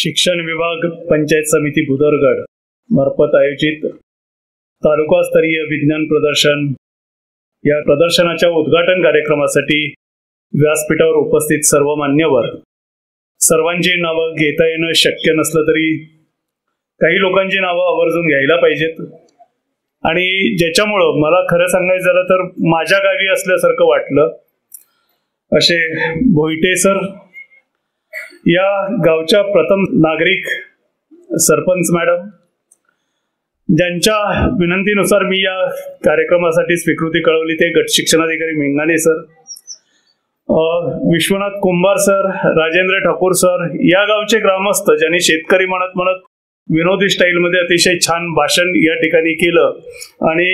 शिक्षण विभाग पंचायत समिती बुदरगड मार्फत आयोजित तालुकास्तरीय विज्ञान प्रदर्शन या प्रदर्शनाच्या उद्घाटन कार्यक्रमासाठी व्यासपीठावर उपस्थित सर्व मान्यवर, सर्वांची नावं घेता येणं शक्य नसलं तरी काही लोकांची नावं आवर्जून घ्यायला पाहिजेत. आणि ज्याच्यामुळं मला खरं सांगायचं झालं तर माझ्या गावी असल्यासारखं वाटलं. असे भोईटे सर या गावच्या प्रथम नागरिक, सरपंच मॅडम, ज्यांच्या विनंतीनुसार मी या कार्यक्रमासाठी स्वीकृती कळवली ते गट शिक्षणाधिकारी मेंगाणे सर, विश्वनाथ कुंभार सर, राजेंद्र ठाकूर सर, या गावचे ग्रामस्थ ज्यांनी शेतकरी म्हणत म्हणत विनोदी स्टाईलमध्ये अतिशय छान भाषण या ठिकाणी केलं आणि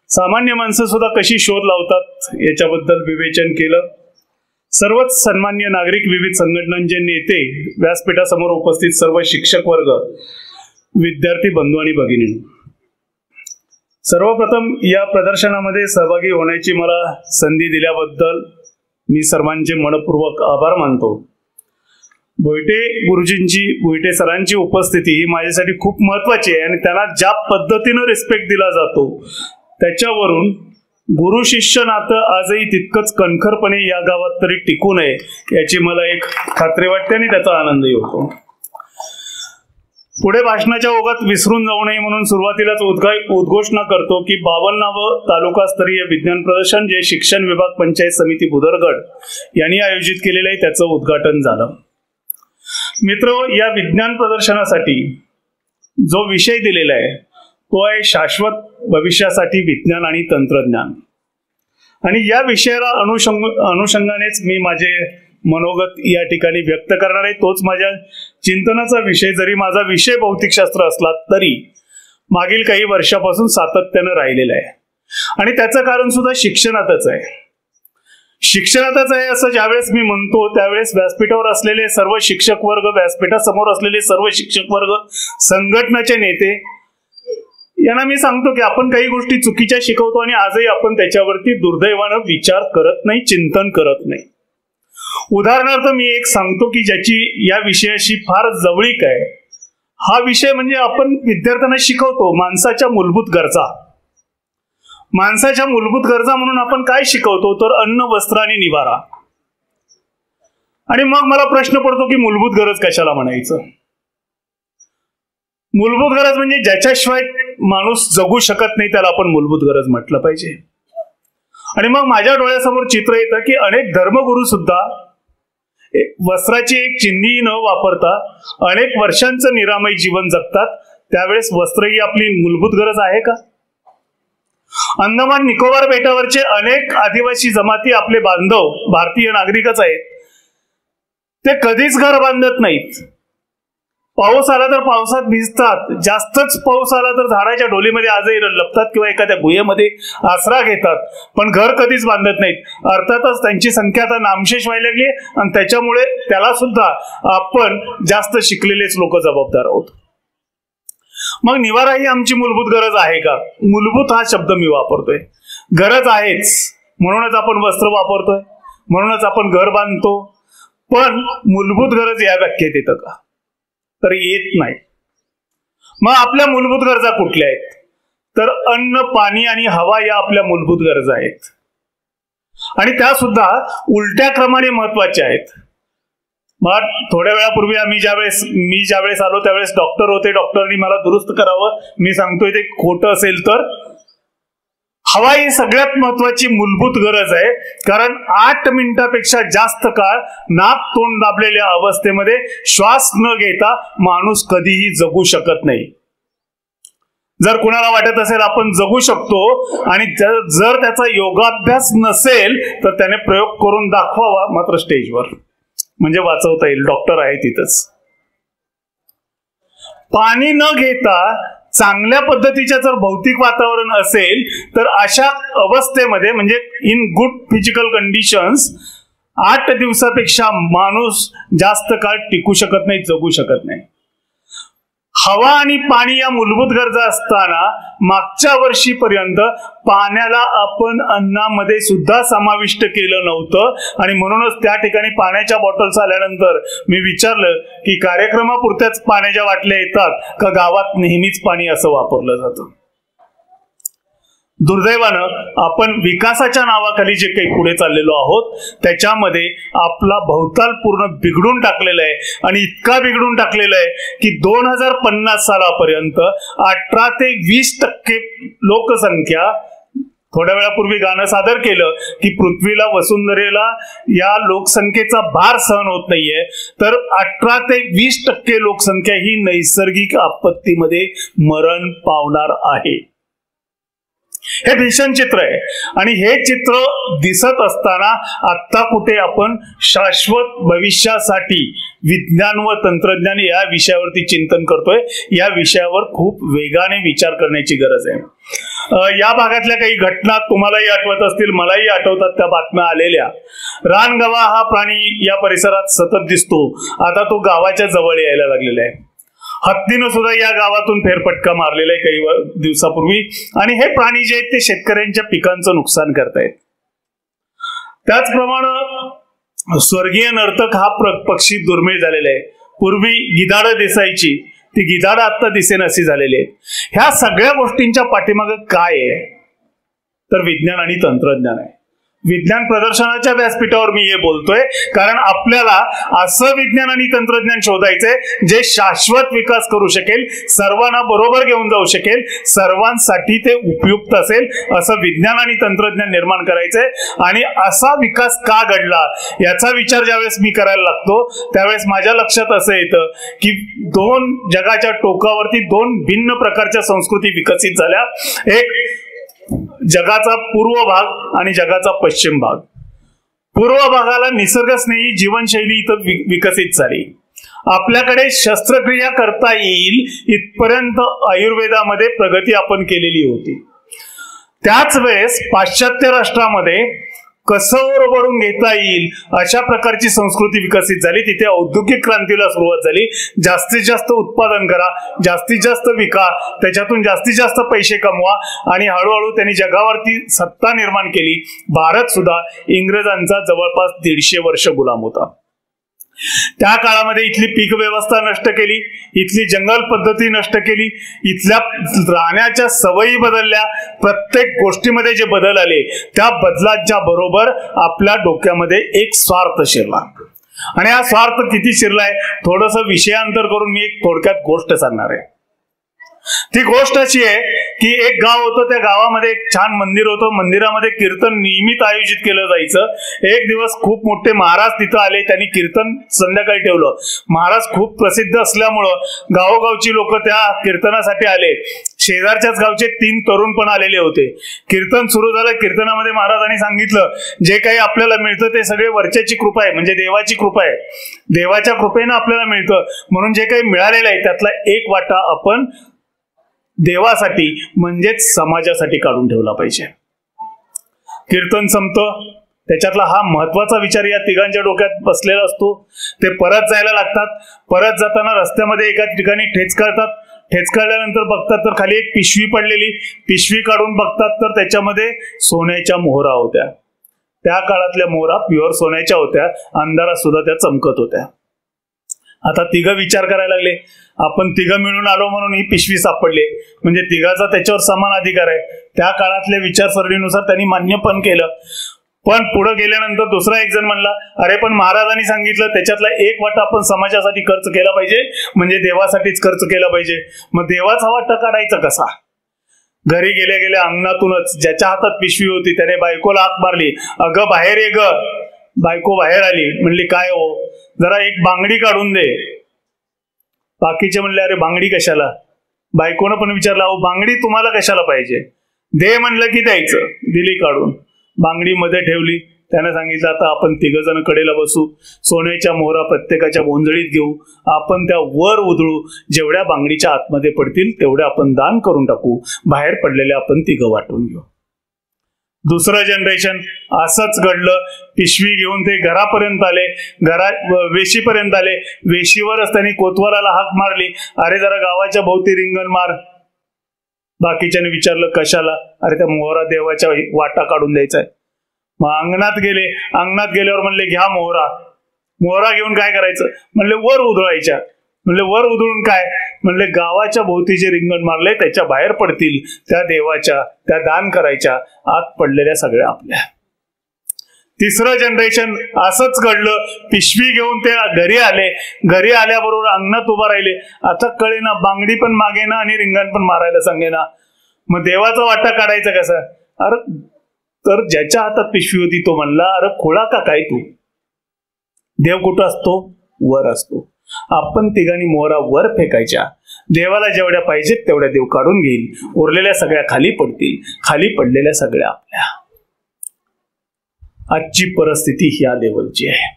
सामान्य माणसं सुद्धा कशी शोध लावतात याच्याबद्दल विवेचन केलं. सर्वच सन्मान्य नागरिक, विविध संघटनांचे नेते, व्यासपीठासमोर उपस्थित सर्व शिक्षक वर्ग, विद्यार्थी बंधू आणि भगिनी, सर्वप्रथम या प्रदर्शनामध्ये सहभागी होण्याची मला संधी दिल्याबद्दल मी सर्वांचे मनपूर्वक आभार मानतो. भोईटे गुरुजींची, भोईटे सरांची उपस्थिती ही माझ्यासाठी खूप महत्वाची आहे आणि त्यांना ज्या पद्धतीनं रिस्पेक्ट दिला जातो त्याच्यावरून गुरु शिष्य नातं आजही तितकंच कणखरपणे या गावात तरी टिकू नये याची मला एक खात्री वाटते आणि त्याचा आनंदही होतो. पुढे भाषणाच्या ओघात विसरून जाऊ नये म्हणून सुरुवातीलाच उद्घोषणा करतो की 52वे तालुकास्तरीय विज्ञान प्रदर्शन जे शिक्षण विभाग पंचायत समिती बुदरगड यांनी आयोजित केलेलं आहे त्याचं उद्घाटन झालं. मित्र, या विज्ञान प्रदर्शनासाठी जो विषय दिलेला आहे तो आहे शाश्वत भविष्यासाठी विज्ञान आणि तंत्रज्ञान. आणि या विषयाला अनुषंगानेच मी माझे मनोगत या ठिकाणी व्यक्त करणार आहे. तोच माझ्या चिंतनाचा विषय, जरी माझा विषय भौतिकशास्त्र असला तरी मागील काही वर्षापासून सातत्यानं राहिलेला आहे. आणि त्याचं कारण सुद्धा शिक्षणातच आहे. शिक्षणातच आहे असं ज्यावेळेस मी म्हणतो त्यावेळेस व्यासपीठावर असलेले सर्व शिक्षक वर्ग, व्यासपीठासमोर असलेले सर्व शिक्षक वर्ग, संघटनाचे नेते यांना मी सांगतो की आपण काही गोष्टी चुकीच्या शिकवतो आणि आजही आपण त्याच्यावरती दुर्दैवानं विचार करत नाही, चिंतन करत नाही. उदाहरणार्थ मी एक सांगतो की ज्याची या विषयाशी फार जवळीक आहे. हा विषय म्हणजे आपण विद्यार्थ्यांना शिकवतो माणसाच्या मूलभूत गरजा. माणसाच्या मूलभूत गरजा म्हणून आपण काय शिकवतो तर अन्न, वस्त्र आणि निवारा. आणि मग मला प्रश्न पडतो की मूलभूत गरज कशाला म्हणायचं? मूलभूत गरज म्हणजे ज्याच्याशिवाय माणूस जगू शकत नाही त्याला आपण मूलभूत गरज म्हटलं पाहिजे. आणि मग माझ्या डोळ्यासमोर चित्र येतं की अनेक धर्मगुरू सुद्धा वस्त्राची एक चिंधी न वापरता अनेक वर्षांचं निरामय जीवन जगतात. त्यावेळेस वस्त्र ही आपली मूलभूत गरज आहे का? अंदमान निकोबार बेटावरचे अनेक आदिवासी जमाती आपले बांधव भारतीय नागरिकच आहेत. ते कधीच घर बांधत नाहीत. पाऊस आला तर पावसात भिजतात, जास्तच पाऊस आला तर झाडाच्या ढोलीमध्ये आजही लपतात किंवा एखाद्या गुहेमध्ये आसरा घेतात, पण घर कधीच बांधत नाहीत. अर्थातच त्यांची संख्या आता नामशेष व्हायला लागली आणि त्याच्यामुळे त्याला सुद्धा आपण जास्त शिकलेलेच लोक जबाबदार आहोत. मग निवारा ही आमची मूलभूत गरज आहे का? मूलभूत हा शब्द मी वापरतोय. गरज आहेच म्हणूनच आपण वस्त्र वापरतोय, म्हणूनच आपण घर बांधतो. पण मूलभूत गरज या व्याख्येत येतं का? तर येत नाही. मग आपल्या मूलभूत गरजा कुठल्या आहेत? तर अन्न, पाणी आणि हवा या आपल्या मूलभूत गरजा आहेत. आणि त्या सुद्धा उलट्या क्रमाने महत्वाच्या आहेत. मग थोड्या वेळापूर्वी मी ज्यावेळेस आलो त्यावेळेस डॉक्टर होते. डॉक्टरनी मला दुरुस्त करावं. मी सांगतोय ते खोटं असेल तर हवा ही सगळ्यात महत्वाची मूलभूत गरज आहे. कारण 8 मिनिटापेक्षा जास्त काळ नाक तोंड दाबलेल्या अवस्थेमध्ये श्वास न घेता माणूस कधीही जगू शकत नाही. जर कुणाला वाटत असेल आपण जगू शकतो आणि जर त्याचा योगाभ्यास नसेल तर त्याने प्रयोग करून दाखवावा, मात्र स्टेजवर, म्हणजे वाचवता येईल. डॉक्टर आहे तिथंच. पाणी न घेता चांगल्या पद्धतीच्या जर भौतिक वातावरण असेल तर अशा अवस्थेमध्ये म्हणजे इन गुड फिजिकल कंडिशन्स 8 दिवसापेक्षा माणूस जास्त काळ टिकू शकत नाही, जगू शकत नाही. हवा आणि पाणी या मूलभूत गरजा असताना मागच्या वर्षीपर्यंत पाण्याला आपण अन्नामध्ये सुद्धा समाविष्ट केलं नव्हतं आणि म्हणूनच त्या ठिकाणी पाण्याच्या बॉटल्स आल्यानंतर मी विचारलं की कार्यक्रमापुरत्याच पाण्याच्या बाटल्या येतात का गावात नेहमीच पाणी असं वापरलं जातं. दुर्दैवानं आपण विकासाच्या नावाखाली जे काही पुढे चाललेलो आहोत त्याच्यामध्ये आपला भवताल पूर्ण बिघडून टाकलेला आहे आणि इतका बिघडून टाकलेला आहे की 2050 सालापर्यंत 18 ते 20% लोकसंख्या, थोड्या वेळापूर्वी गाणं सादर केलं की पृथ्वीला वसुंधरेला या लोकसंख्येचा भार सहन होत नाहीये, तर 18 ते 20% लोकसंख्या ही नैसर्गिक आपत्तीमध्ये मरण पावणार आहे. हे भीषण चित्र आहे आणि हे चित्र दिसत असताना आता कुठे आपण शाश्वत भविष्यासाठी विज्ञान व तंत्रज्ञान या विषयावरती चिंतन करतोय. या विषयावर खूप वेगाने विचार करण्याची गरज आहे. या भागातल्या काही घटना तुम्हालाही आठवत असतील, मलाही आठवतात त्या बातम्या आलेल्या. रानगवा हा प्राणी या परिसरात सतत दिसतो. आता तो गावाच्या जवळ यायला लागलेला आहे. हत्तीनं सुद्धा या गावातून फेरफटका मारलेला आहे काही दिवसापूर्वी आणि हे प्राणी जे आहेत ते शेतकऱ्यांच्या पिकांचं नुकसान करतायत. त्याचप्रमाणे स्वर्गीय नर्तक हा पक्षी दुर्मिळ झालेला आहे. पूर्वी गिधाडं दिसायची, ती गिधाडं आता दिसेनाशी झालेली आहेत. ह्या सगळ्या गोष्टींच्या पाठीमागे काय आहे तर विज्ञान आणि तंत्रज्ञान आहे. विज्ञान प्रदर्शनाच्या व्यासपीठावर मी हे बोलतोय कारण आपल्याला असं विज्ञान आणि तंत्रज्ञान शोधायचंय जे शाश्वत विकास करू शकेल, सर्वांना बरोबर घेऊन जाऊ शकेल, सर्वांसाठी ते उपयुक्त असेल असं विज्ञान आणि तंत्रज्ञान निर्माण करायचंय. आणि असा विकास का घडला याचा विचार ज्यावेळेस मी करायला लागतो त्यावेळेस माझ्या लक्षात असं येतं की जगाच्या टोकावरती दोन भिन्न प्रकारच्या संस्कृती विकसित झाल्या. एक जगाचा पूर्व भाग आणि जगाचा पश्चिम भाग. पूर्व भागाला निसर्गस्नेही जीवनशैली इथं विकसित झाली. आपल्याकडे शस्त्रक्रिया करता येईल इथपर्यंत आयुर्वेदामध्ये प्रगती आपण केलेली होती. त्याच वेळेस पाश्चात्य राष्ट्रामध्ये कसं ओरबडून घेता येईल अशा प्रकारची संस्कृती विकसित झाली. तिथे औद्योगिक क्रांतीला सुरुवात झाली. जास्तीत जास्त उत्पादन करा, जास्तीत जास्त विका, त्याच्यातून जास्तीत जास्त पैसे कमवा आणि हळूहळू त्यांनी जगावरती सत्ता निर्माण केली. भारत सुद्धा इंग्रजांचा जवळपास 150 वर्ष गुलाम होता. त्या काळामध्ये इथली पीक व्यवस्था नष्ट केली, इथली जंगल पद्धती नष्ट केली, इथल्या राहण्याच्या सवयी बदलल्या. प्रत्येक गोष्टीमध्ये जे बदल आले त्या बदलाच्या बरोबर आपल्या डोक्यामध्ये एक स्वार्थ शिरला आणि हा स्वार्थ किती शिरलाय थोडंसं विषयांतर करून मी एक थोडक्यात गोष्ट सांगणार आहे. ती गोष्ट अशी आहे की एक गाव होतं, त्या गावामध्ये एक छान मंदिर होतं. मंदिरामध्ये कीर्तन नियमित आयोजित केलं जायचं. एक दिवस खूप मोठे महाराज तिथं आले, त्यांनी कीर्तन संध्याकाळी ठेवलं. महाराज खूप प्रसिद्ध असल्यामुळं गावोगावची लोक त्या कीर्तनासाठी आले. शेजारच्याच गावचे 3 तरुण पण आलेले होते. कीर्तन सुरू झालं. कीर्तनामध्ये महाराजांनी सांगितलं जे काही आपल्याला मिळतं ते सगळे वरच्याची कृपा आहे, म्हणजे देवाची कृपा आहे. देवाच्या कृपेनं आपल्याला मिळतं, म्हणून जे काही मिळालेलं आहे त्यातला एक वाटा आपण देवासाठी म्हणजेच समाजासाठी काढून ठेवला पाहिजे. कीर्तन संपतं. त्याच्यातला हा महत्वाचा विचार या तिघांच्या डोक्यात बसलेला असतो. ते परत जायला लागतात. परत जाताना रस्त्यामध्ये एका ठिकाणी ठेच काढतात. ठेच काढल्यानंतर बघतात तर खाली एक पिशवी पडलेली. पिशवी काढून बघतात तर त्याच्यामध्ये सोन्याच्या मोहरा होत्या. त्या काळातल्या मोहरा प्युअर सोन्याच्या होत्या. अंधारात सुद्धा त्या चमकत होत्या. आता तिघं विचार करायला लागले, आपण तिघं मिळून आलो म्हणून ही पिशवी सापडली, म्हणजे तिघाचा त्याच्यावर समान अधिकार आहे. त्या काळातल्या विचारसरणीनुसार त्यांनी मान्य पण केलं. पण पुढे गेल्यानंतर दुसरा एक जण म्हणला, अरे पण महाराजांनी सांगितलं त्याच्यातला एक वाटा आपण समाजासाठी खर्च केला पाहिजे, म्हणजे देवासाठीच खर्च केला पाहिजे. मग देवाचा वाटा काढायचा कसा? घरी गेल्या गेल्या अंगणातूनच ज्याच्या हातात पिशवी होती त्याने बायकोला हाक मारली, अगं बाहेर ये ग. बायको बाहेर आली. म्हणली काय हो, जरा एक बांगडी काढून दे. बाकीचे म्हणले अरे बांगडी कशाला? बायकोनं पण विचारलं, अहो बांगडी तुम्हाला कशाला पाहिजे? दे म्हणलं की द्यायचं. दिली काढून. बांगडी मध्ये ठेवली. त्याने सांगितलं आता आपण 3 जण कडेला बसू, सोन्याच्या मोहरा प्रत्येकाच्या गोंधळीत घेऊ, आपण त्या वर उधळू, जेवढ्या बांगडीच्या आतमध्ये पडतील तेवढ्या आपण दान करून टाकू, बाहेर पडलेल्या आपण 3 वाटून घेऊ. दुसरं जनरेशन असंच घडलं. पिशवी घेऊन ते घरापर्यंत आले, वेशीपर्यंत आले. वेशीवरच त्यांनी कोतवालाला हाक मारली, अरे जरा गावाच्या भोवती रिंगण मार. बाकीच्याने विचारलं कशाला? अरे त्या मोहरा देवाच्या वाटा काढून द्यायचाय. मग अंगणात गेले. अंगणात गेल्यावर म्हणले घ्या मोहरा. मोहरा घेऊन काय करायचं? म्हणले वर उधळायच्या. म्हणले वर उधळून काय? म्हणले गावाच्या भोवती जे रिंगण मारले त्याच्या बाहेर पडतील, त्या देवाच्या, त्या दान करायच्या. आत पडलेल्या सगळ्या आपल्या. तिसरं जनरेशन असंच घडलं. पिशवी घेऊन ते घरी आले. घरी आल्याबरोबर अंगणात उभा राहिले. आता कळेना, बांगडी पण मागेना आणि रिंगण पण मारायला सांगेना. मग देवाचा वाटा काढायचा कसा? अरे तर ज्याच्या हातात पिशवी होती तो म्हणला, अरे खोळा का काय तू? देव कुठं असतो? वर असतो. आपण तिघांनी मोहरा वर फेकायच्या. देवाला जेवढ्या पाहिजेत तेवढ्या देव काढून घेईल. उरलेल्या सगळ्या खाली पडतील. खाली पडलेल्या सगळ्या आपल्या. आजची परिस्थिती ह्या लेवलची आहे.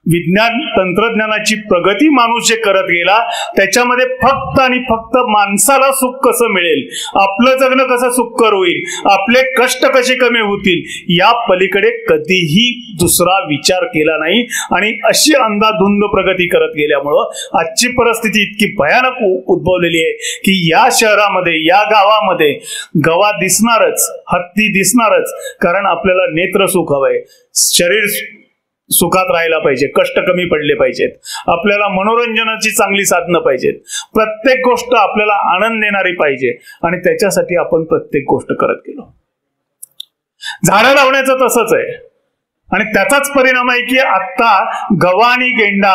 विज्ञान तंत्रज्ञानाची प्रगती माणूस जे करत गेला त्याच्यामध्ये फक्त आणि फक्त माणसाला सुख कसं मिळेल, आपलं जगणं कसं सुखकर होईल, आपले कष्ट कसे कमी होतील, या पलीकडे कधीही दुसरा विचार केला नाही. आणि अशी अंधाधुंद प्रगती करत गेल्यामुळं आजची परिस्थिती इतकी भयानक उद्भवलेली आहे की या शहरामध्ये, या गावामध्ये गवा दिसणारच, हत्ती दिसणारच. कारण आपल्याला नेत्र सुख हवंय, शरीर सुखात राहायला पाहिजे, कष्ट कमी पडले पाहिजेत, आपल्याला मनोरंजनाची चांगली साधनं पाहिजेत, प्रत्येक गोष्ट आपल्याला आनंद देणारी पाहिजे. आणि त्याच्यासाठी आपण प्रत्येक गोष्ट करत गेलो. झाडं लावण्याचं तसंच आहे. आणि त्याचाच परिणाम आहे की आता गवा आणि गेंडा,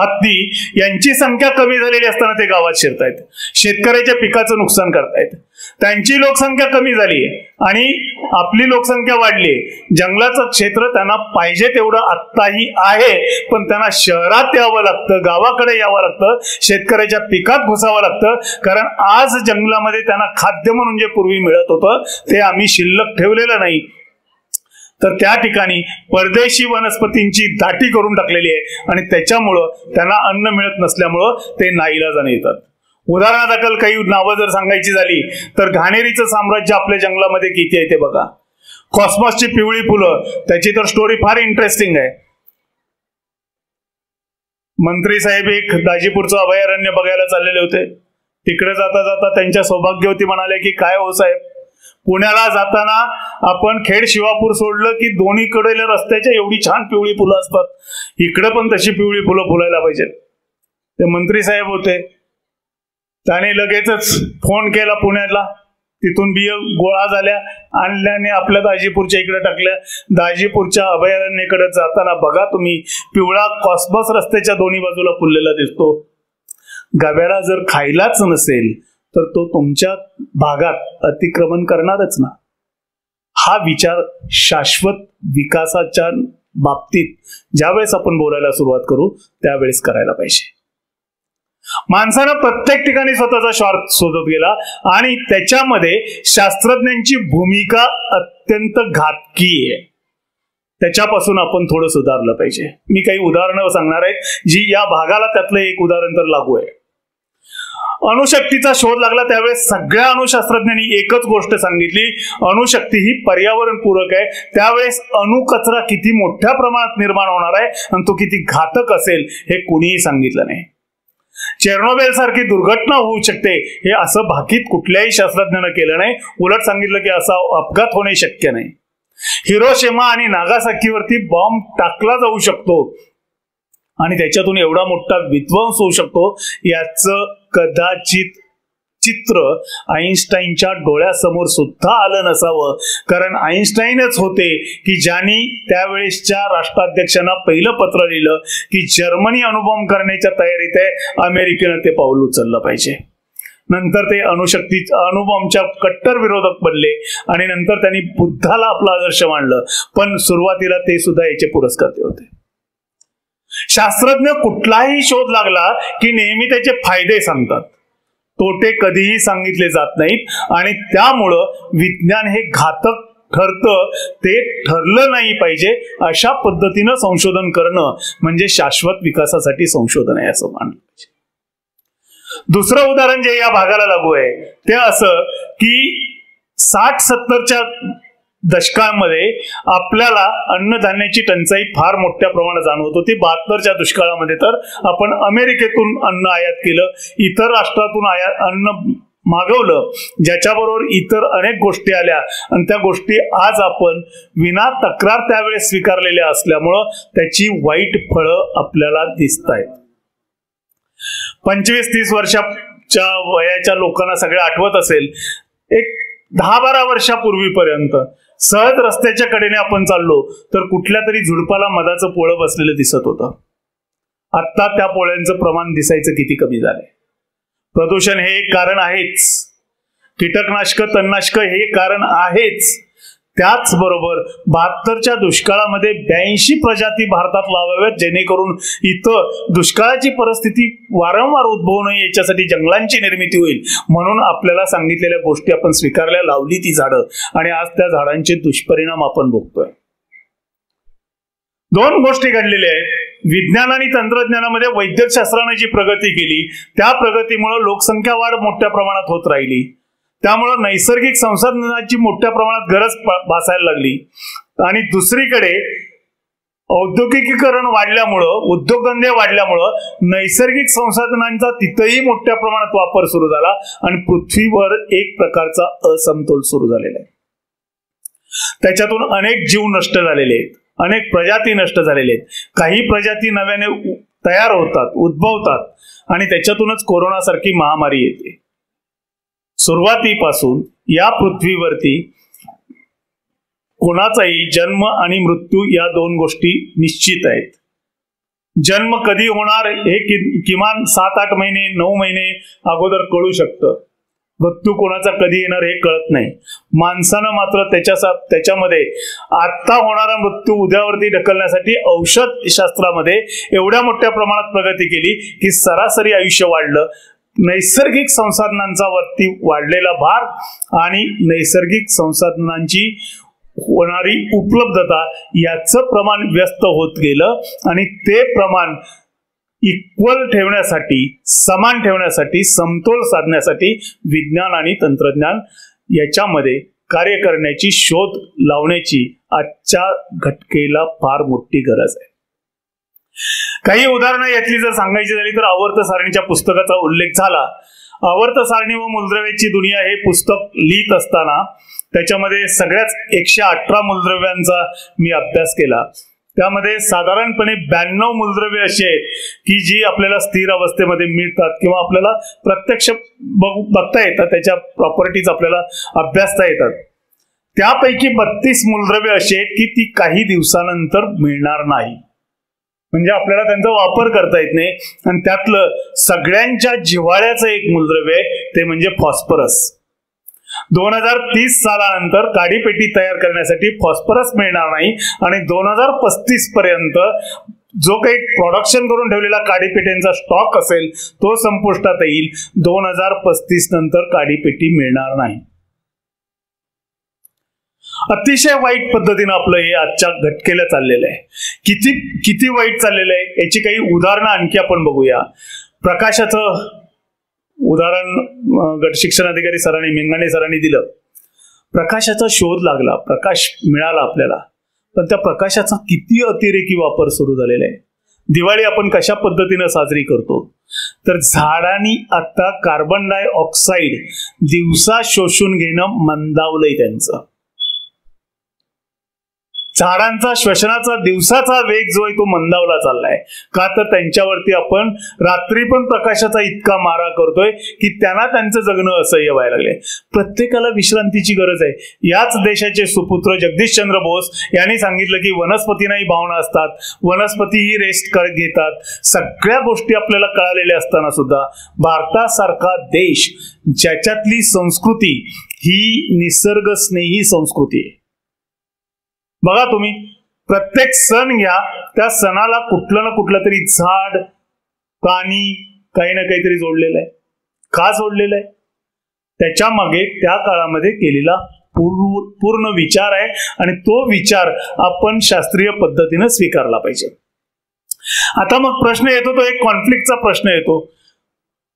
हत्ती यांची संख्या कमी झालेली असताना ते गावात शिरतायत, शेतकऱ्याच्या पिकाचं नुकसान करतायत. त्यांची लोकसंख्या कमी झाली आणि आपली लोकसंख्या वाढली. जंगलाचं क्षेत्र त्यांना पाहिजे तेवढं आत्ताही आहे, पण त्यांना शहरात यावं लागतं, गावाकडे यावं लागतं, शेतकऱ्याच्या पिकात घुसावं लागतं. कारण आज जंगलामध्ये त्यांना खाद्य म्हणून जे पूर्वी मिळत होतं ते आम्ही शिल्लक ठेवलेलं नाही. तर त्या ठिकाणी परदेशी वनस्पतींची दाटी करून टाकलेली आहे आणि त्याच्यामुळं त्यांना अन्न मिळत नसल्यामुळं ते नाईलाजाने येतात. उदाहरणादाखल काही नावं जर सांगायची झाली तर घाणेरीचं साम्राज्य आपल्या जंगलामध्ये किती आहे ते बघा. कॉस्मॉसची पिवळी फुलं, त्याची तर स्टोरी फार इंटरेस्टिंग आहे. मंत्री साहेब एक दाजीपूरचं अभयारण्य बघायला चाललेले होते. तिकडे जाता जाता त्यांच्या सौभाग्यवती म्हणाले की काय हो साहेब, पुण्याला जाताना आपण खेड शिवापूर सोडलं की दोन्हीकडे रस्त्याच्या एवढी छान पिवळी फुलं असतात, इकडे पण तशी पिवळी फुलं फुलायला पाहिजेत. ते मंत्री साहेब होते, त्याने लगेचच फोन केला पुण्याला. तिथून बिय गोळा झाल्या, आणल्याने आपल्या दाजीपूरच्या इकडे टाकल्या. दाजीपूरच्या अभयारण्याकडे जाताना बघा तुम्ही, पिवळा कॉस्मॉस रस्त्याच्या दोन्ही बाजूला फुललेला दिसतो. गव्याला जर खायलाच नसेल तर तो तुमच्या भागात अतिक्रमण करणारच ना. हा विचार शाश्वत विकासाच्या बाबतीत ज्यावेळेस आपण बोलायला सुरुवात करू त्यावेळेस करायला पाहिजे. माणसानं प्रत्येक ठिकाणी स्वतःचा स्वार्थ शोधत गेला आणि त्याच्यामध्ये शास्त्रज्ञांची भूमिका अत्यंत घातकी आहे. त्याच्यापासून आपण थोडं सुधारलं पाहिजे. मी काही उदाहरणं सांगणार आहेत जी या भागाला, त्यातलं एक उदाहरण तर लागू आहे. अणुशक्तीचा शोध लागला त्यावेळेस सगळ्या अणुशास्त्रज्ञांनी एकच गोष्ट सांगितली, अणुशक्ती ही पर्यावरण पूरक आहे. त्यावेळेस अणुकचरा किती मोठ्या प्रमाणात निर्माण होणार आहे आणि तो किती घातक असेल हे कुणीही सांगितलं नाही. चेर्नोबिल सारखी दुर्घटना होऊ शकते हे असं भाकीत कुठल्याही शास्त्रज्ञानं केलं नाही. उलट सांगितलं की असा अपघात होणे शक्य नाही. हिरोशिमा आणि नागासाकीवरती बॉम्ब टाकला जाऊ शकतो आणि त्याच्यातून एवढा मोठा विध्वंस होऊ शकतो याचं कदाचित चित्र आईन्स्टाईनच्या डोळ्यासमोर सुद्धा आलं नसावं. कारण आईन्स्टाईनच होते की ज्यांनी त्यावेळेसच्या राष्ट्राध्यक्षांना पहिलं पत्र लिहिलं की जर्मनी अणुबॉम्ब करण्याच्या तयारीत आहे, अमेरिकेनं ते पाऊल उचललं पाहिजे. नंतर ते अणुबॉम्बच्या कट्टर विरोधक बनले आणि नंतर त्यांनी बुद्धाला आपला आदर्श मानलं. पण सुरुवातीला ते सुद्धा याचे पुरस्कर्ते होते. शास्त्रज्ञ कुठलाही शोध लागला की नेहमी त्याचे फायदे सांगतात, तोटे कधीही सांगितले जात नाहीत. आणि त्यामुळं विज्ञान हे घातक ठरतं, ते ठरलं नाही पाहिजे. अशा पद्धतीनं संशोधन करणं म्हणजे शाश्वत विकासासाठी संशोधन आहे असं मानलं पाहिजे. दुसरं उदाहरण जे या भागाला लागू आहे ते असं की 60-70च्या दशकांमध्ये आपल्याला अन्नधान्याची टंचाई फार मोठ्या प्रमाणात जाणवत होती. 72च्या दुष्काळामध्ये तर आपण अमेरिकेतून अन्न आयात केलं, इतर राष्ट्रातून अन्न मागवलं, ज्याच्याबरोबर इतर अनेक गोष्टी आल्या आणि त्या गोष्टी आज आपण विना तक्रार त्यावेळेस स्वीकारलेल्या असल्यामुळं त्याची वाईट फळं आपल्याला दिसत आहेत. 25-30 वर्षाच्या वयाच्या लोकांना सगळं आठवत असेल, एक 10-12 वर्षापूर्वीपर्यंत सहज रस्त्याच्या कडेने आपण चाललो तर कुठल्या तरी झुडपाला मधाचं पोळं बसलेलं दिसत होतं. आता त्या पोळ्यांचं प्रमाण दिसायचं किती कमी झालंय. प्रदूषण हे एक कारण आहेच, कीटकनाशक तणनाशक हे कारण आहेच. त्याचबरोबर 72च्या दुष्काळामध्ये 82 प्रजाती भारतात लावाव्यात, जेणेकरून इथं दुष्काळाची परिस्थिती वारंवार उद्भवू नये याच्यासाठी जंगलांची निर्मिती होईल. म्हणून आपल्याला सांगितलेल्या गोष्टी आपण स्वीकारल्या, लावली ती झाडं, आणि आज त्या झाडांचे दुष्परिणाम आपण भोगतोय. 2 गोष्टी घडलेल्या आहेत. विज्ञान आणि तंत्रज्ञानामध्ये वैद्यकशास्त्राने जी प्रगती केली त्या प्रगतीमुळे लोकसंख्या वाढ मोठ्या प्रमाणात होत राहिली. त्यामुळे नैसर्गिक संसाधनांची मोठ्या प्रमाणात गरज भासायला लागली. आणि दुसरीकडे औद्योगिकीकरण वाढल्यामुळं, उद्योगधंदे वाढल्यामुळं नैसर्गिक संसाधनांचा तिथेही मोठ्या प्रमाणात वापर सुरू झाला आणि पृथ्वीवर एक प्रकारचा असमतोल सुरू झालेला आहे. त्याच्यातून अनेक जीव नष्ट झालेले आहेत, अनेक प्रजाती नष्ट झालेले आहेत. काही प्रजाती नव्याने तयार होतात, उद्भवतात आणि त्याच्यातूनच कोरोनासारखी महामारी येते. सुरुवातीपासून या पृथ्वीवरती कोणाचाही जन्म आणि मृत्यू या 2 गोष्टी निश्चित आहेत. जन्म कधी होणार हे किमान 7-8 महिने 9 महिने अगोदर कळू शकतं. मृत्यू कोणाचा कधी येणार हे कळत नाही. माणसानं मात्र त्याच्यामध्ये आता होणारा मृत्यू उद्यावरती ढकलण्यासाठी औषध शास्त्रामध्ये एवढ्या मोठ्या प्रमाणात प्रगती केली की सरासरी आयुष्य वाढलं. नैसर्गिक संसाधनांचा वरती वाढलेला भार आणि नैसर्गिक संसाधनांची होणारी उपलब्धता याचं प्रमाण व्यस्त होत गेलं आणि ते प्रमाण इक्वल ठेवण्यासाठी, समान ठेवण्यासाठी, समतोल साधण्यासाठी विज्ञान आणि तंत्रज्ञान याच्यामध्ये कार्य करण्याची, शोध लावण्याची आजच्या घटकेला फार मोठी गरज आहे. काही उदाहरणं यातली जर सांगायची झाली तर आवर्त सारणीच्या पुस्तकाचा उल्लेख झाला. आवर्त सारणी व मूलद्रव्याची दुनिया हे पुस्तक लिहित असताना त्याच्यामध्ये सगळ्याच 118 मूलद्रव्यांचा मी अभ्यास केला. त्यामध्ये साधारणपणे 92 मूलद्रव्य अशी आहेत की जी आपल्याला स्थिर अवस्थेमध्ये मिळतात किंवा आपल्याला प्रत्यक्ष बघता येतात, त्याच्या प्रॉपर्टीज आपल्याला अभ्यासता येतात. त्यापैकी 32 मूलद्रव्य अशी आहेत की ती काही दिवसानंतर मिळणार नाही, म्हणजे आपल्याला त्यांचा वापर करता येत नाही. आणि त्यातलं सगळ्यांच्या जिव्हाळ्याचं एक मूलद्रव्य आहे ते म्हणजे फॉस्फरस. 2030 सालानंतर काडीपेटी तयार करण्यासाठी फॉस्फरस मिळणार नाही आणि 2035 पर्यंत जो काही प्रोडक्शन करून ठेवलेला काडीपेटींचा स्टॉक असेल तो संपुष्टात येईल. 2035 नंतर काडीपेटी मिळणार नाही. अतिशय वाईट पद्धतीनं आपलं हे आजच्या घटकेला चाललेलं आहे. किती वाईट चाललेलं आहे याची काही उदाहरणं आणखी आपण बघूया. प्रकाशाचं उदाहरण गट शिक्षण अधिकारी सरांनी, मेंगाणे सरांनी दिलं. प्रकाशाचा शोध लागला, प्रकाश मिळाला आपल्याला, पण त्या प्रकाशाचा किती अतिरेकी वापर सुरू झालेला आहे. दिवाळी आपण कशा पद्धतीनं साजरी करतो तर झाडांनी आता कार्बन डायऑक्साईड दिवसा शोषून घेणं मंदावलंय. त्यांचं झाडांचा श्वसनाचा दिवसाचा वेग जो आहे तो मंदावला चाललाय. का तर त्यांच्यावरती आपण रात्री पण प्रकाशाचा इतका मारा करतोय की त्यांना त्यांचं जगणं असह्य व्हायला लागलंय. प्रत्येकाला विश्रांतीची गरज आहे. याच देशाचे सुपुत्र जगदीशचंद्र बोस यांनी सांगितलं की वनस्पतींनाही भावना असतात, वनस्पतीही रेस्ट घेतात. सगळ्या गोष्टी आपल्याला कळालेल्या असताना सुद्धा भारतासारखा देश ज्याच्यातली संस्कृती ही निसर्गस्नेही संस्कृती आहे. बघा तुम्ही प्रत्येक सण घ्या, त्या सणाला कुठलं ना कुठलं तरी झाड, प्राणी, काही ना काहीतरी जोडलेलं आहे. का जोडलेलं आहे? त्याच्या मागे त्या काळामध्ये केलेला पूर्ण विचार आहे आणि तो विचार आपण शास्त्रीय पद्धतीने स्वीकारला पाहिजे. आता मग प्रश्न येतो, तो एक कॉन्फ्लिक्टचा प्रश्न येतो.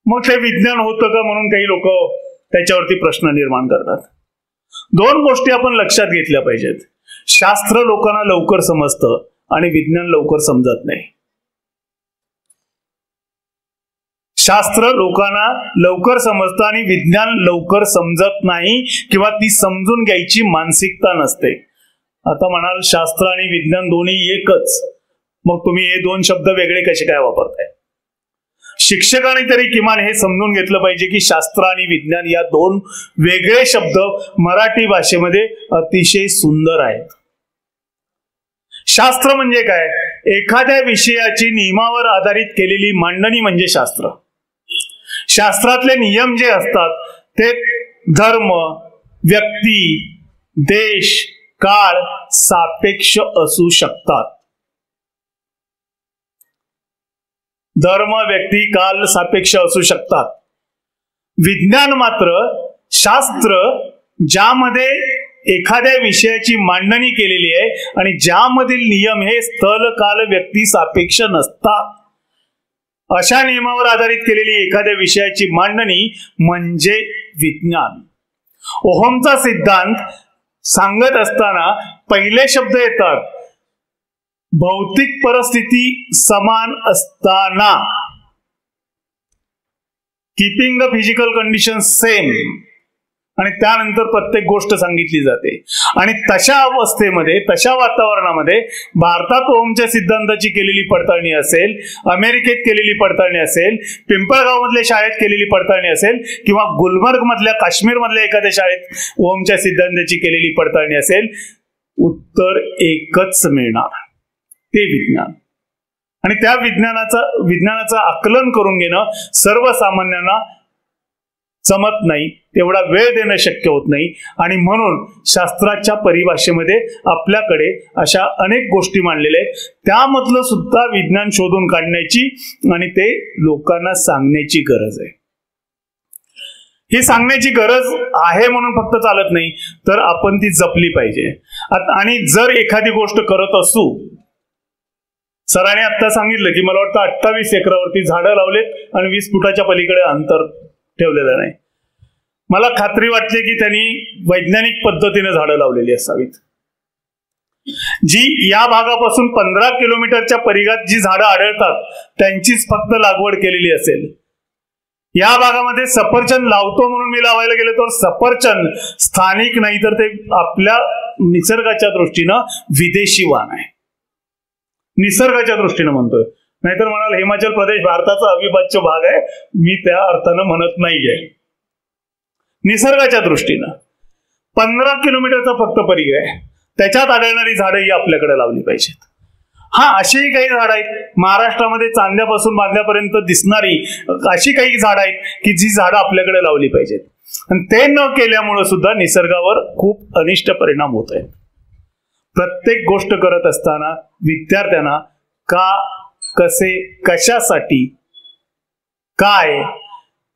मग ते विज्ञान होतं का म्हणून काही लोक त्याच्यावरती प्रश्न निर्माण करतात. दोन गोष्टी आपण लक्षात घेतल्या पाहिजेत. शास्त्र लोकांना लवकर समजतं आणि विज्ञान लवकर समजत नाही. शास्त्र लोकांना लवकर समजतं आणि विज्ञान लवकर समजत नाही किंवा ती समजून घ्यायची मानसिकता नसते. आता म्हणाल शास्त्र आणि विज्ञान दोन्ही एकच, मग तुम्ही हे दोन शब्द वेगळे कसे काय वापरताय? शिक्षकांनी तरी किमान हे समजून घेतलं पाहिजे की शास्त्र आणि विज्ञान या दोन वेगळे शब्द मराठी भाषेमध्ये अतिशय सुंदर आहेत. शास्त्र म्हणजे काय? एखाद्या विषयाची नियमावर आधारित केलेली मांडणी म्हणजे शास्त्र. शास्त्रातले नियम जे असतात ते धर्म, व्यक्ती, देश, काळ सापेक्ष असू शकतात. धर्म, व्यक्ती, काल सापेक्ष असू शकतात. विज्ञान मात्र शास्त्र ज्यामध्ये एखाद्या विषयाची मांडणी केलेली आहे आणि ज्यामधील नियम हे स्थल, काल, व्यक्ती सापेक्ष नसतात, अशा नियमावर आधारित केलेली एखाद्या विषयाची मांडणी म्हणजे विज्ञान. ओहमचा सिद्धांत सांगत असताना पहिले शब्द येतात भौतिक परिस्थिती समान असताना, keeping the physical condition same, आणि त्यानंतर प्रत्येक गोष्ट सांगितली जाते. आणि तशा अवस्थेमध्ये, तशा वातावरणामध्ये भारतात ओहमच्या सिद्धांताची केलेली पडताळणी असेल, अमेरिकेत केलेली पडताळणी असेल, पिंपळगाव मधल्या शाळेत केलेली पडताळणी असेल किंवा गुलमर्ग मधल्या, काश्मीर मधल्या एखाद्या शाळेत ओहमच्या सिद्धांताची केलेली पडताळणी असेल, उत्तर एकच मिळणार, ते विज्ञान. आणि त्या विज्ञानाचं आकलन करून घेणं सर्वसामान्यांना जमत नाही, तेवढा वेळ देणं शक्य होत नाही. आणि म्हणून शास्त्राच्या परिभाषेमध्ये आपल्याकडे अशा अनेक गोष्टी मांडलेल्या आहेत, त्यामधलं सुद्धा विज्ञान शोधून काढण्याची आणि ते लोकांना सांगण्याची गरज आहे. ही सांगण्याची गरज आहे म्हणून फक्त चालत नाही, तर आपण ती जपली पाहिजे. आणि जर एखादी गोष्ट करत असू, सरांनी आता सांगितलं की मला वाटतं 28 एकरावरती झाडं लावलेत आणि 20 फुटाच्या पलीकडे अंतर ठेवलेलं नाही. मला खात्री वाटते की त्यांनी वैज्ञानिक पद्धतीने झाडं लावलेली असावीत. जी या भागापासून 15 किलोमीटरच्या परिघात जी झाडं आढळतात त्यांचीच फक्त लागवड केलेली असेल. या भागामध्ये सफरचंद लावतो म्हणून मी लावायला गेलो तर सफरचंद स्थानिक नाही, तर ते आपल्या निसर्गाच्या दृष्टीनं विदेशी वाण आहे. निसर्गाच्या दृष्टीनं म्हणतोय, नाहीतर म्हणाल हिमाचल प्रदेश भारताचा अविभाज्य भाग आहे, मी त्या अर्थानं म्हणत नाहीये. निसर्गाच्या दृष्टीनं 15 किलोमीटरचा फक्त परिघ आहे, त्याच्यात आढळणारी झाडं ही आपल्याकडे लावली पाहिजेत. हा, अशीही काही झाडं आहेत महाराष्ट्रामध्ये चांद्यापासून बांध्यापर्यंत दिसणारी अशी काही झाडं आहेत की जी झाडं आपल्याकडे लावली पाहिजेत. आणि ते न केल्यामुळे सुद्धा निसर्गावर खूप अनिष्ट परिणाम होत आहेत. प्रत्येक गोष्ट करत असताना विद्यार्थ्यांना का, कसे, कशासाठी, काय,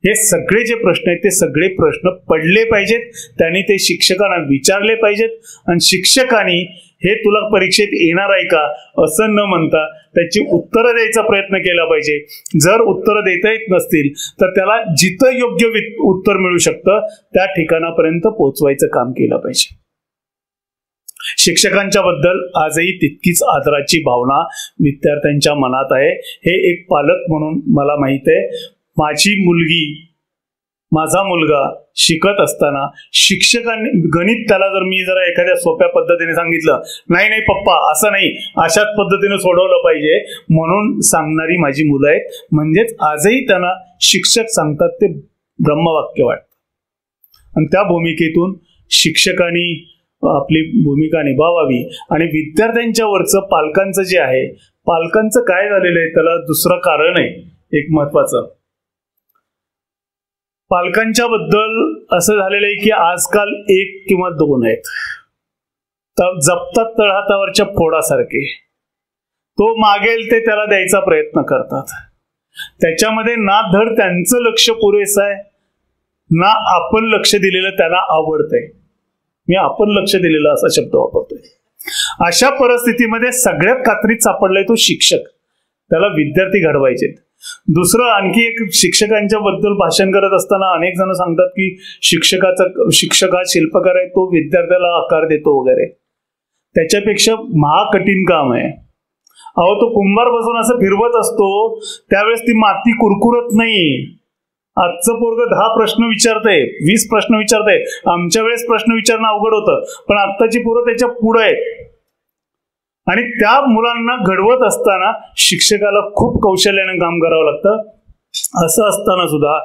हे सगळे जे प्रश्न आहेत ते सगळे प्रश्न पडले पाहिजेत. त्यांनी ते शिक्षकांना विचारले पाहिजेत. आणि शिक्षकांनी हे तुला परीक्षेत येणार आहे का असं न म्हणता त्याची उत्तरं द्यायचा प्रयत्न केला पाहिजे. जर उत्तरं देता येत नसतील तर त्याला जिथं योग्य उत्तर मिळू शकतं त्या ठिकाणापर्यंत पोहोचवायचं काम केलं पाहिजे. शिक्षकांच्या बद्दल आजही तितकीच आदराची भावना विद्यार्थ्यांच्या मनात आहे. हे एक पालक म्हणून मला माहित आहे. माझी मुलगी, माझा मुलगा शिकत असताना शिक्षकांनी गणित त्याला जर मी जरा एखाद्या सोप्या पद्धतीने सांगितलं, नाही नाही पप्पा असं नाही, अशाच पद्धतीने सोडवलं पाहिजे म्हणून सांगणारी माझी मुलं आहेत. म्हणजेच आजही त्यांना शिक्षक सांगतात ते ब्रह्मवाक्य वाटतं. आणि त्या भूमिकेतून शिक्षकांनी आपली भूमिका निभावावी. आणि विद्यार्थ्यांच्या वरचं पालकांचं जे आहे, पालकांचं काय झालेलं आहे त्याला दुसरं कारण आहे एक महत्वाचं. पालकांच्या बद्दल असं झालेलं आहे की आजकाल 1 किंवा 2 आहेत, जपतात तळहातावरच्या फोडासारखे. तो मागेल ते त्याला द्यायचा प्रयत्न करतात. त्याच्यामध्ये ना धड त्यांचं लक्ष पुरेसं आहे, ना आपण लक्ष दिलेलं त्यांना आवडतंय. मी आपण लक्ष दिलेलं असा शब्द वापरतोय. अशा परिस्थितीमध्ये सगळ्यात कात्रीत सापडलाय तो शिक्षक. त्याला विद्यार्थी घडवायचे. दुसरं आणखी एक, शिक्षकांच्या बद्दल भाषण करत असताना अनेक जण सांगतात की शिक्षक हा शिल्पकार आहे, तो विद्यार्थ्याला आकार देतो वगैरे. त्याच्यापेक्षा महाकठीण काम आहे. अहो, तो कुंभार बसून असं फिरवत असतो, त्यावेळेस ती माती कुरकुरत नाही. आजचं पोरग 10 प्रश्न विचारतंय, 20 प्रश्न विचारतंय. आमच्या वेळेस प्रश्न विचारणं अवघड होतं, पण आत्ताची पोरं त्याच्या पुढे आहेत. आणि त्या मुलांना घडवत असताना शिक्षकाला खूप कौशल्याने काम करावं लागतं. असं असताना सुद्धा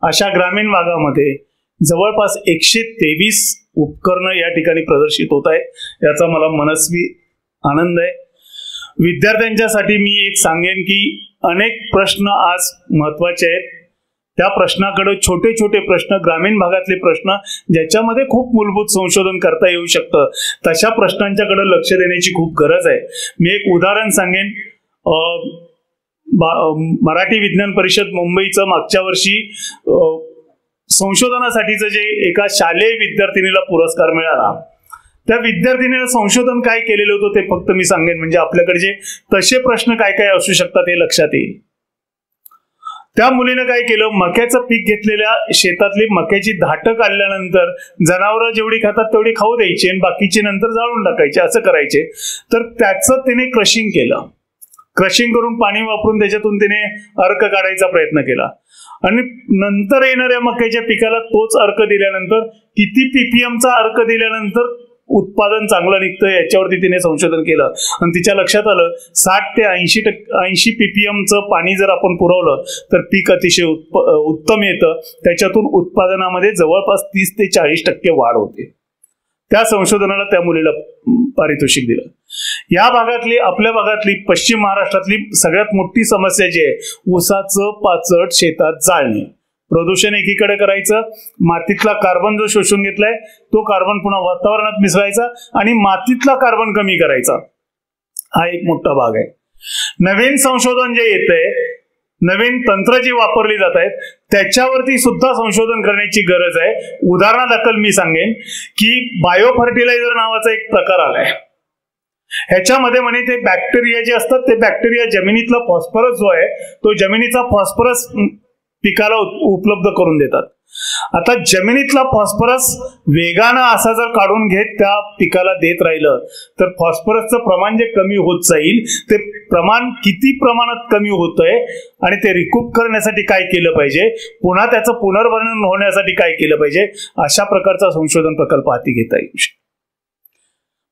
अशा ग्रामीण भागामध्ये जवळपास 123 उपकरणं या ठिकाणी प्रदर्शित होत आहेत. याचा मला मनस्वी आनंद आहे. विद्यार्थ्यांच्यासाठी मी एक सांगेन की अनेक प्रश्न आज महत्वाचे आहेत. त्या प्रश्नाकडे, छोटे छोटे प्रश्न, ग्रामीण भागातले प्रश्न ज्याच्यामध्ये खूप मूलभूत संशोधन करता येऊ शकतं, तशा प्रश्नांच्याकडे लक्ष देण्याची खूप गरज आहे. मी एक उदाहरण सांगेन. मराठी विज्ञान परिषद मुंबईचं मागच्या वर्षी संशोधनासाठीचं जे एका शालेय विद्यार्थिनीला पुरस्कार मिळाला, त्या विद्यार्थिनीनं संशोधन काय केलेलं होतं ते फक्त मी सांगेन, म्हणजे आपल्याकडे जे तसे प्रश्न काय काय असू शकतात हे लक्षात येईल. त्या मुलीनं काय केलं, मक्याचं पीक घेतलेल्या शेतातली मक्याची धाटं काढल्यानंतर जनावरं जेवढी खातात तेवढी खाऊ द्यायची आणि बाकीची नंतर जाळून टाकायचे, असं करायचे. तर त्याचं तिने क्रशिंग केलं. क्रशिंग करून पाणी वापरून त्याच्यातून तिने अर्क काढायचा प्रयत्न केला आणि नंतर येणाऱ्या मक्याच्या पिकाला तोच अर्क दिल्यानंतर किती पीपीएमचा अर्क दिल्यानंतर उत्पादन चांगलं निघतं याच्यावरती तिने संशोधन केलं. आणि तिच्या लक्षात आलं 60 ते 80 पीपीएमचं पाणी जर आपण पुरवलं तर पीक अतिशय उत्तम येतं. त्याच्यातून उत्पादनामध्ये जवळपास 30 ते 40% वाढ होते. त्या संशोधनाला त्या मुलीला पारितोषिक दिलं. या भागातली, आपल्या भागातली, पश्चिम महाराष्ट्रातली सगळ्यात मोठी समस्या जी आहे, ऊसाचं पाचट शेतात जाळणे. प्रदूषण एकीकडे करायचं, मातीतला कार्बन जो शोषून घेतलाय तो कार्बन पुन्हा वातावरणात मिसळायचा आणि मातीतला कार्बन कमी करायचा, हा एक मोठा भाग आहे. नवीन संशोधन जे येतंय, नवीन तंत्र जी वापरली जात आहेत त्याच्यावरती सुद्धा संशोधन करण्याची गरज आहे. उदाहरणादाखल मी सांगेन की बायो फर्टिलायझर नावाचा एक प्रकार आलाय. ह्याच्यामध्ये म्हणे ते बॅक्टेरिया जे असतात, ते बॅक्टेरिया जमिनीतला फॉस्फरस जो आहे तो जमिनीचा फॉस्फरस पिकाला उपलब्ध करून देतात. आता जमिनीतला फॉस्फरस वेगानं असा जर काढून घेत त्या पिकाला देत राहिलं तर फॉस्फरसचं प्रमाण जे कमी होत जाईल, ते प्रमाण किती प्रमाणात कमी होतंय आणि ते रिकूप करण्यासाठी काय केलं पाहिजे, पुन्हा त्याचं पुनर्वर्णन होण्यासाठी काय केलं पाहिजे, अशा प्रकारचा संशोधन प्रकल्प हाती घेता येऊ शकतो.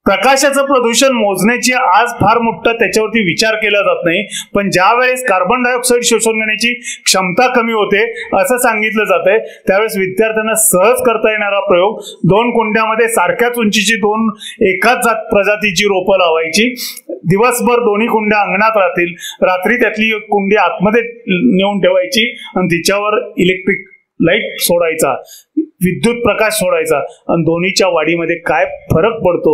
प्रकाशाचं प्रदूषण मोजण्याची आज फार मोठा त्याच्यावरती विचार केला जात नाही, पण ज्या वेळेस कार्बन डायऑक्साईड शोषून घेण्याची क्षमता कमी होते असं सांगितलं जात आहे, त्यावेळेस विद्यार्थ्यांना सहज करता येणारा प्रयोग, 2 कुंड्यामध्ये सारख्याच उंचीची 2 एकाच प्रजातीची रोपं लावायची. दिवसभर दोन्ही कुंड्या अंगणात राहतील, रात्री त्यातली कुंडी आतमध्ये नेऊन ठेवायची आणि तिच्यावर इलेक्ट्रिक लाईट सोडायचा, विद्युत प्रकाश सोडायचा आणि दोन्हीच्या वाढीमध्ये काय फरक पडतो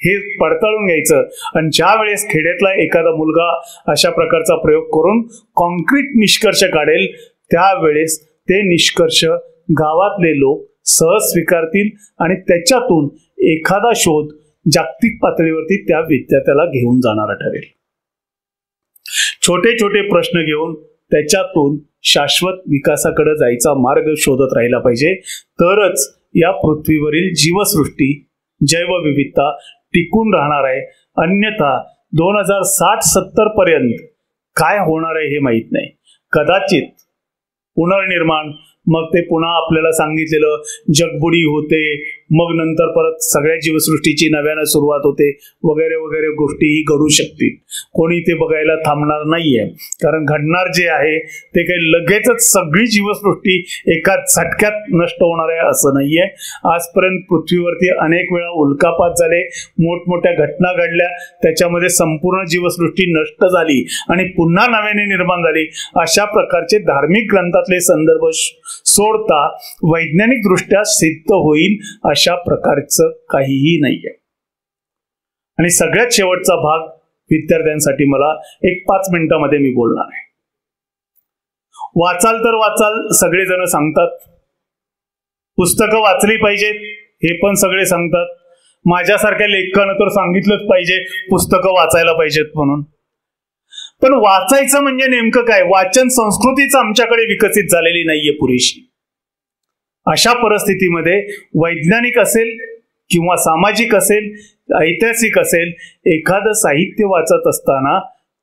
हे पडताळून घ्यायचं. आणि ज्या वेळेस खेड्यातला एखादा मुलगा अशा प्रकारचा प्रयोग करून कॉन्क्रीट निष्कर्ष काढेल, त्यावेळेस ते निष्कर्ष गावातले लोक सहज स्वीकारतील आणि त्याच्यातून एखादा शोध जागतिक पातळीवरती त्या विद्यार्थ्याला घेऊन जाणारा ठरेल. छोटे छोटे प्रश्न घेऊन त्याच्यातून शाश्वत विकासाकडे जायचा मार्ग शोधत राहिला पाहिजे, तरच या पृथ्वीवरील जीवसृष्टी, जैवविविधता टिकून राहणार आहे. अन्यथा 2060-70 पर्यंत काय होणार आहे हे माहित नाही. कदाचित पुनर्निर्माण, मग ते पुन्हा आपल्याला सांगितलेलं जगबुडी होते, मग नंतर परत सगळ्या जीवसृष्टीची नव्यानं सुरुवात होते, वगैरे वगैरे गोष्टीही घडू शकतील. कोणी ते बघायला थांबणार नाहीये, कारण घडणार जे आहे ते काही लगेचच सगळी जीवसृष्टी एका झटक्यात नष्ट होणार आहे असं नाहीये. आजपर्यंत पृथ्वीवरती अनेक वेळा उल्कापात झाले, मोठमोठ्या घटना घडल्या, त्याच्यामध्ये संपूर्ण जीवसृष्टी नष्ट झाली आणि पुन्हा नव्याने निर्माण झाली. अशा प्रकारचे धार्मिक ग्रंथातले संदर्भ सोडता वैज्ञानिक दृष्ट्या सिद्ध होईल अशा प्रकारचं काहीही नाहीये. आणि सगळ्यात शेवटचा भाग विद्यार्थ्यांसाठी मला एक 5 मिनिटांमध्ये मी बोलणार आहे. वाचाल तर वाचाल सगळेजण सांगतात, पुस्तकं वाचली पाहिजेत हे पण सगळे सांगतात, माझ्यासारख्या लेखकानं तर सांगितलंच पाहिजे पुस्तकं वाचायला पाहिजेत म्हणून. पण वाचायचं म्हणजे नेमकं काय? वाचन संस्कृतीच आमच्याकडे विकसित झालेली नाहीये पुरेशी. अशा परिस्थितीमध्ये वैज्ञानिक असेल किंवा सामाजिक असेल, ऐतिहासिक असेल, एखादं साहित्य वाचत असताना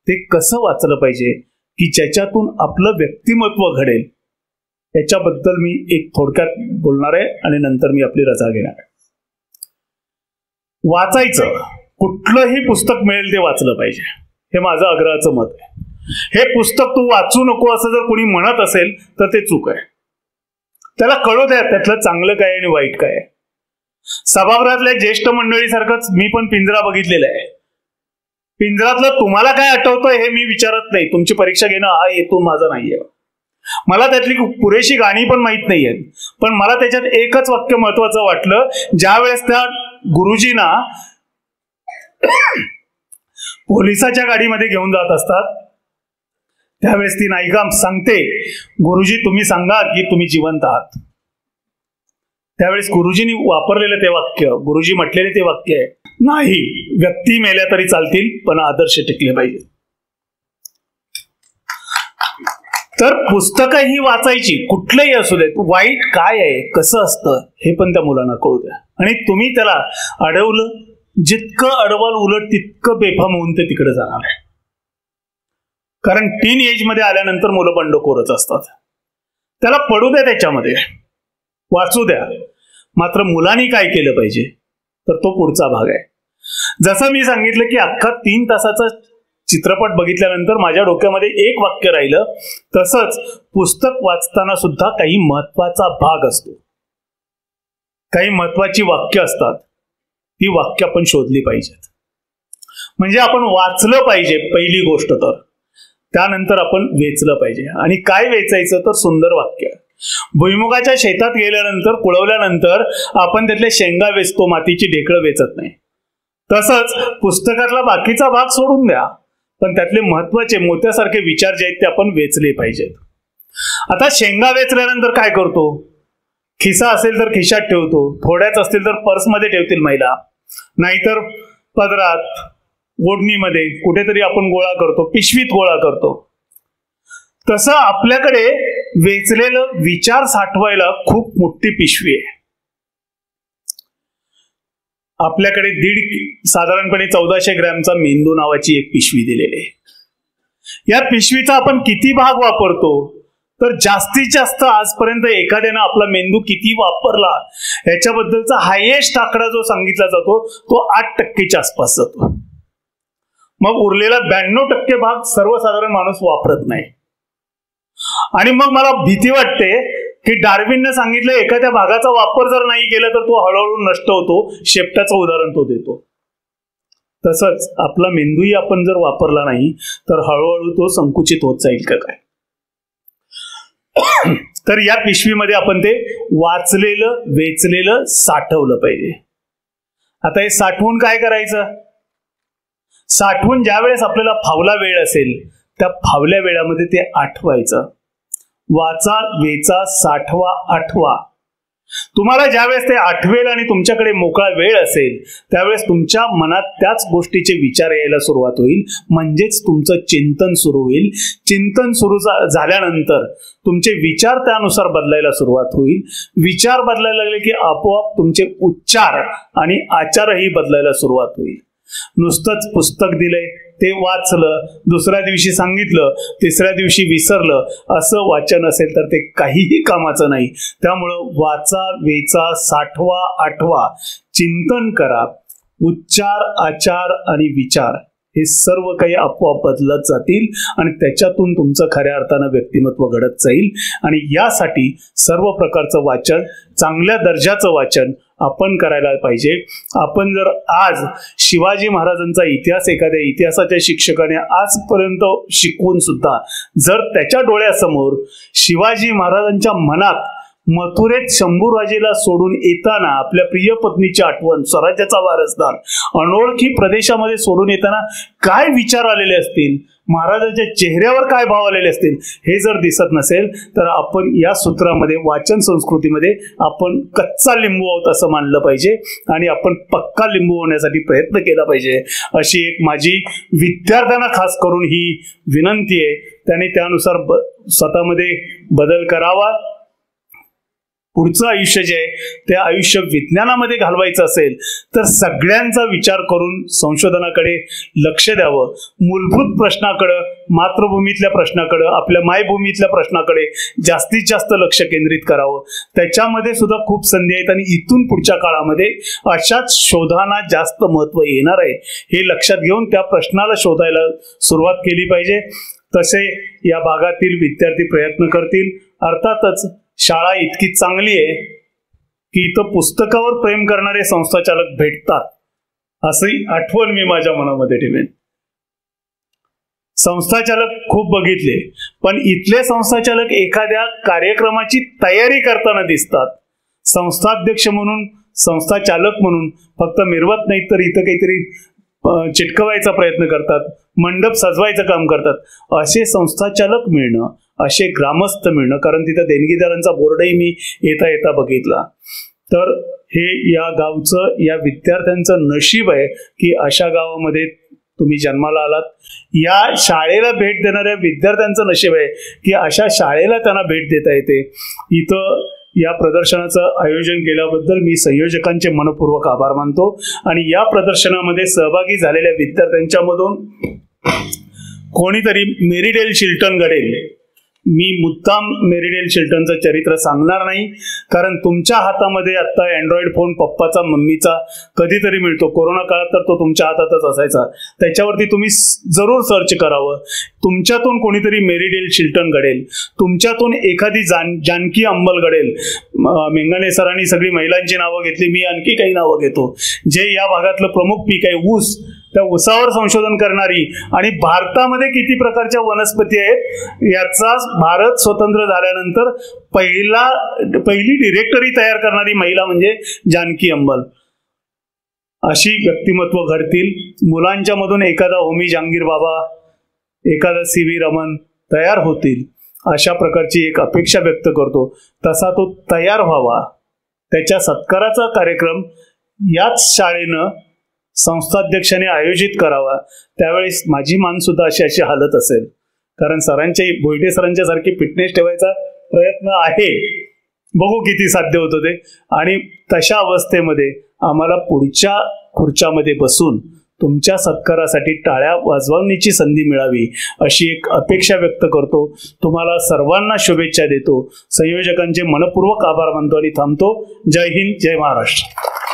ते कसं वाचलं पाहिजे की ज्याच्यातून आपलं व्यक्तिमत्व घडेल, याच्याबद्दल मी एक थोडक्यात बोलणार आहे आणि नंतर मी आपली रजा घेणार आहे. वाचायचं, कुठलंही पुस्तक मिळेल ते वाचलं पाहिजे, हे माझं आग्रहाचं मत आहे. हे पुस्तक तू वाचू नको असं जर कोणी म्हणत असेल तर ते चूक आहे. त्याला कळू द्या त्यातलं चांगलं काय आणि वाईट काय आहे. सभागृहातल्या ज्येष्ठ मंडळीसारखंच मी पण पिंजरा बघितलेला आहे. पिंजरातलं तुम्हाला काय आठवतंय हे मी विचारत नाही. तुमची परीक्षा घेणं हा हेतू माझा नाहीये. मला त्यातली पुरेशी गाणी पण माहित नाहीयेत, पण मला त्याच्यात एकच वाक्य महत्वाचं वाटलं. ज्या वेळेस त्या गुरुजींना पोलिसाच्या गाडीमध्ये घेऊन जात असतात त्यावेळेस ती नायिका सांगते, गुरुजी तुम्ही सांगा की तुम्ही जिवंत आहात. त्यावेळेस गुरुजींनी वापरलेलं ते वाक्य, गुरुजी म्हटलेले ते वाक्य आहे, नाही व्यक्ती मेल्या तरी चालतील पण आदर्श टिकले पाहिजे. तर पुस्तकं ही वाचायची, कुठलंही असू देत. वाईट काय आहे, कसं असतं हे पण त्या मुलांना कळू द्या. आणि तुम्ही त्याला अडवलं, जितकं अडवाल उलट तितकं बेफाम होऊन ते तिकडे जाणार आहे. कारण टीन एज मध्ये आल्यानंतर मुलं बंडखोरच असतात. त्याला पडू द्या, त्याच्यामध्ये वाचू द्या. मात्र मुलांनी काय केलं पाहिजे तर तो पुढचा भाग आहे. जसं मी सांगितलं की अख्खा 3 तासाचा चित्रपट बघितल्यानंतर माझ्या डोक्यामध्ये एक वाक्य राहिलं, तसंच पुस्तक वाचताना सुद्धा काही महत्वाचा भाग असतो, काही महत्वाची वाक्य असतात. ती वाक्य आपण शोधली पाहिजेत. म्हणजे आपण वाचलं पाहिजे पहिली गोष्ट, तर त्यानंतर आपण वेचलं पाहिजे. आणि काय वेचायचं तर सुंदर वाक्य. भुईमुगाच्या शेतात गेल्यानंतर, कुळवल्यानंतर आपण त्यातले शेंगा वेचतो, मातीची ढेकळं वेचत नाही. तसंच पुस्तकातला बाकीचा भाग सोडून द्या, पण त्यातले महत्वाचे मोत्यासारखे विचार जे आहेत ते आपण वेचले पाहिजेत. आता शेंगा वेचल्यानंतर काय करतो? खिसा असेल तर खिशात ठेवतो, थोड्याच असतील तर पर्समध्ये ठेवतील महिला, नाहीतर पदरात, ओढणीमध्ये कुठेतरी आपण गोळा करतो, पिशवीत गोळा करतो. तसं आपल्याकडे वेचलेलं विचार साठवायला खूप मोठी पिशवी आहे. आपल्याकडे साधारणपणे 1400 ग्रॅमचा मेंदू नावाची एक पिशवी दिलेली आहे. या पिशवीचा आपण किती भाग वापरतो तर जास्तीत जास्त आजपर्यंत एखाद्यानं आपला मेंदू किती वापरला याच्याबद्दलचा हायेस्ट आकडा जो सांगितला जातो तो 8% आसपास जातो. मग उरलेला 92% भाग सर्वसाधारण माणूस वापरत नाही. आणि मग मला भीती वाटते की डार्विनने सांगितलं एखाद्या भागाचा वापर जर नाही केला तर तो हळूहळू नष्ट होतो. शेपटाचं उदाहरण तो देतो. तसंच आपला मेंदूही आपण जर वापरला नाही तर हळूहळू तो संकुचित होत जाईल का काय. तर या पिशवीमध्ये आपण ते वाचलेलं, वेचलेलं साठवलं पाहिजे. आता हे साठवून काय करायचं? साठवून ज्या वेळेस आपल्याला फावला वेळ असेल त्या फावल्या वेळामध्ये ते आठवायचं. वाचा, वेचा, साठवा, आठवा. तुम्हाला ज्यावेळेस ते आठवेल आणि तुमच्याकडे मोकळा वेळ असेल त्यावेळेस तुमच्या मनात त्याच गोष्टीचे विचार यायला सुरुवात होईल. म्हणजेच तुमचं चिंतन सुरू होईल. चिंतन सुरू झाल्यानंतर तुमचे विचार त्यानुसार बदलायला सुरुवात होईल. विचार बदलायला लागले की आपोआप तुमचे उच्चार आणि आचारही बदलायला सुरुवात होईल. नुसतंच पुस्तक दिलंय, ते वाचलं, दुसऱ्या दिवशी सांगितलं, तिसऱ्या दिवशी विसरलं, असं वाचन असेल तर ते काहीही कामाचं नाही. त्यामुळं वाचा, वेचा, साठवा, आठवा, चिंतन करा. उच्चार, आचार आणि विचार हे सर्व काही आपोआप बदलत जातील आणि त्याच्यातून तुमचं खऱ्या अर्थानं व्यक्तिमत्व घडत जाईल. आणि यासाठी सर्व प्रकारचं वाचन, चांगल्या दर्जाचं वाचन आपण करायला पाहिजे. आपण जर आज शिवाजी महाराजांचा इतिहास एखाद्या इतिहासाच्या शिक्षकाने आजपर्यंत शिकवून सुद्धा जर त्याच्या डोळ्यासमोर शिवाजी महाराजांच्या मनात मथुरेत शंभूराजेला सोडून येताना आपल्या प्रिय पत्नीची आठवण, स्वराज्याचा वारसदार, अनोळखी प्रदेशामध्ये सोडून येताना काय विचार आलेले असतील, महाराजांच्या चेहऱ्यावर काय भाव आलेले असतील हे जर दिसत नसेल तर आपण या सूत्रामध्ये वाचन संस्कृतीमध्ये आपण कच्चा लिंबू आहोत असं मानलं पाहिजे आणि आपण पक्का लिंबू होण्यासाठी प्रयत्न केला पाहिजे अशी एक माझी विद्यार्थ्यांना खास करून ही विनंती आहे. त्यांनी त्यानुसार स्वतःमध्ये बदल करावा. पुढचं आयुष्य जे आहे ते आयुष्य विज्ञानामध्ये घालवायचं असेल तर सगळ्यांचा विचार करून संशोधनाकडे लक्ष द्यावं. मूलभूत प्रश्नाकडे, मातृभूमीतल्या प्रश्नाकडे, आपल्या मायभूमीतल्या प्रश्नाकडे जास्तीत जास्त लक्ष केंद्रित करावं. त्याच्यामध्ये सुद्धा खूप संधी आहेत आणि इथून पुढच्या काळामध्ये अशाच शोधांना जास्त महत्व येणार आहे हे लक्षात घेऊन त्या प्रश्नाला शोधायला सुरुवात केली पाहिजे. तसे या भागातील विद्यार्थी प्रयत्न करतील. अर्थातच शाळा इतकी चांगली आहे की इथं पुस्तकावर प्रेम करणारे संस्थाचालक भेटतात अशी आठवण मी माझ्या मनामध्ये ठेवेन. संस्थाचालक खूप बघितले पण इथले संस्थाचालक एखाद्या कार्यक्रमाची तयारी करताना दिसतात. संस्थाध्यक्ष म्हणून, संस्थाचालक म्हणून फक्त मिरवत नाहीत तर इथं काहीतरी चिटकवायचा प्रयत्न करतात, मंडप सजवायचं काम करतात. असे संस्थाचालक मिळणं, असे ग्रामस्थ मिळणं, कारण तिथं देणगीदारांचा बोर्डही मी येता येता बघितला. तर हे या गावचं, या विद्यार्थ्यांचं नशीब आहे की अशा गावामध्ये तुम्ही जन्माला आलात. या शाळेला भेट देणाऱ्या विद्यार्थ्यांचं नशीब आहे की अशा शाळेला त्यांना भेट देता येते. इथं या प्रदर्शनाचं आयोजन केल्याबद्दल मी संयोजकांचे मनपूर्वक आभार मानतो आणि या प्रदर्शनामध्ये सहभागी झालेल्या विद्यार्थ्यांच्या मधून कोणीतरी मेरीडेल चिल्टन घडेल. मी मुद्दाम मेरीडेल चिल्टनचं चरित्र सांगणार नाही कारण तुमच्या हातामध्ये आता अँड्रॉइड फोन पप्पाचा, मम्मीचा कधीतरी मिळतो. कोरोना काळात तर तो तुमच्या हातातच असायचा. त्याच्यावरती तुम्ही जरूर सर्च करावं. तुमच्यातून कोणीतरी मेरीडेल चिल्टन घडेल, तुमच्यातून एखादी जानकी अंबल घडेल. मेंगाने सरांनी सगळी महिलांची नावं घेतली, मी आणखी काही नावं घेतो. जे या भागातलं प्रमुख पीक आहे ऊस, त्या ऊसावर संशोधन करणारी आणि भारतामध्ये किती प्रकारच्या वनस्पती आहेत याचा भारत स्वतंत्र झाल्यानंतर पहिली डिरेक्टरी तयार करणारी महिला म्हणजे जानकी अंबल. अशी व्यक्तिमत्व घडतील. मुलांच्या मधून एखादा होमी जहांगीर बाबा, एखादा CV रमन तयार होतील अशा प्रकारची एक अपेक्षा व्यक्त करतो. तसा तो तयार व्हावा. त्याच्या सत्काराचा कार्यक्रम याच शाळेनं संस्थाध्यक्षाने आयोजित करावा. त्यावेळेस माझी मान सुद्धा अशी हालत असेल कारण सरांच्या, भोईटे सरांच्या सारखी फिटनेस ठेवायचा प्रयत्न आहे. बघू किती साध्य होतं ते. आणि तशा अवस्थेमध्ये आम्हाला पुढच्या खुर्च्यामध्ये बसून तुमच्या सत्कारासाठी टाळ्या वाजवण्याची संधी मिळावी अशी एक अपेक्षा व्यक्त करतो. तुम्हाला सर्वांना शुभेच्छा देतो. संयोजकांचे मनपूर्वक आभार मानतो आणि थांबतो. जय हिंद, जय महाराष्ट्र.